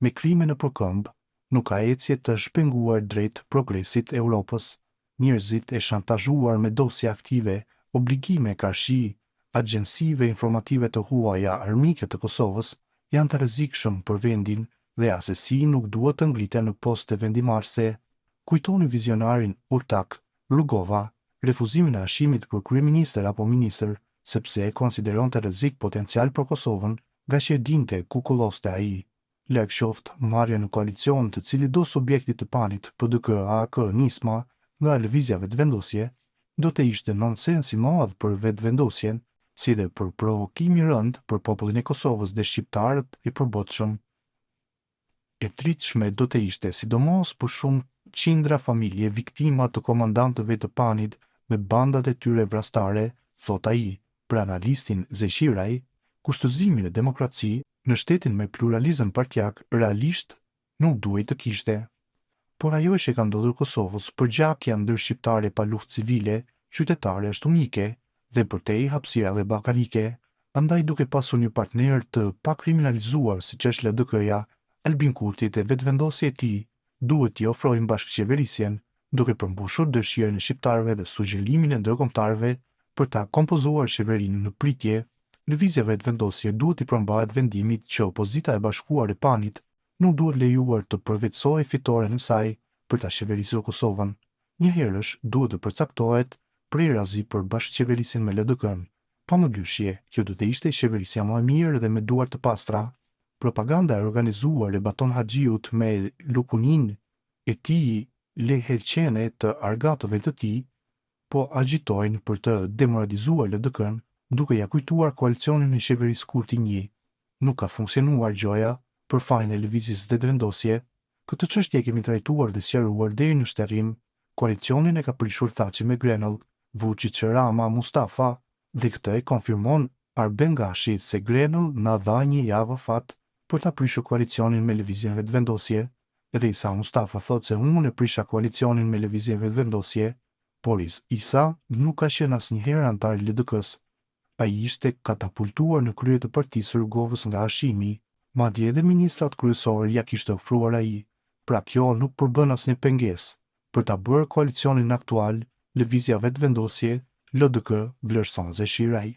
me krime në përkëmbë, nuk ka ecje të shpenguar drejt progresit e Europës. Njerëzit e shantazhuar me dosje aktive, obligime karshi, agjensive informative të huaja armike të Kosovës janë të rrezikshëm për vendin dhe asesi nuk duhet të ngliten në poste vendimarrëse. Kujtoni vizionarin Urtak Rugova, refuzimin e anësimit për kryeministër apo ministër, sepse e konsideronte rrezik potencial për Kosovën, nga që e dinte ku kulloste ai. Larg qoftë marrja në koalicion të cili do subjekti të panit PDK-AK nisma nga lëvizja vetëvendosje, do të ishte nonsens i madh për vetëvendosjen, si dhe për provokim i rënd për popullin e Kosovës dhe shqiptarët e përbotshëm. E tritshme do të ishte sidomos për shumë qindra familje viktima të komandantëve të panit me bandat e tyre vrastare, thot ai, për analistin Zeshiraj, kushtëzimin e demokraci në shtetin me pluralizëm partjak realisht nuk duhet të kishte. Por ajo që ka ndodhur Kosovës përgjakja ndër shqiptare pa luftë civile, qytetare është unike dhe përtej hapësirave ballkanike, andaj duke pasur një partner të pakriminalizuar siç është LDK-ja, Albin Kurtit e vetëvendosja e tij duhet t'i ofrojnë bashkëqeverisjen, duke përmbushur dëshirën e shqiptarëve dhe sugjerimin e ndërkombëtarëve për ta kompozuar qeverinë në pritje. Lëvizja vetëvendosje duhet i përmbahet vendimit që opozita e bashkuar e panit nuk duhet lejuar të përvetësojë fitoren e saj për ta qeverisur Kosovën. Njëherësh duhet të përcaktohet prerazi për bashkëqeverisjen me LDK-n. Pa më dyshje, kjo do të ishte qeverisja më e mirë dhe me duar të pastra. Propaganda e organizuar e Baton Haxhiut me lukunin e tij leheqene të argatëve të tij, po agjitojnë për të demoralizuar LDK-n, duke ja kujtuar koalicionin e qeverisë Kurti 1. Nuk ka funksionuar gjoja për fajin e lëvizjes vetëvendosje. Këtë çështje kemi trajtuar dhe sqaruar deri në shterrim. Koalicionin e ka prishur Thaçi me Grenell, Vučić Rama Mustafa, dhe këtë e konfirmon Arben Gashi se Grenell na dha një javë fat për ta prishur koalicionin me lëvizjen vetëvendosje, edhe Isa Mustafa thot se unë e prisha koalicionin me lëvizjen vetëvendosje, por Isa nuk ka qenë asnjëherë antar i LDK-s. Ai ishte katapultuar në krye të partisë Rrugovës nga Hashimi, madje edhe ministrat kryesorë ja kishte ofruar ai. Pra kjo nuk përbën asnjë pengesë. Për ta bërë koalicionin aktual, lëvizja vetëvendosje, LDK vlerëson Zeshiraj.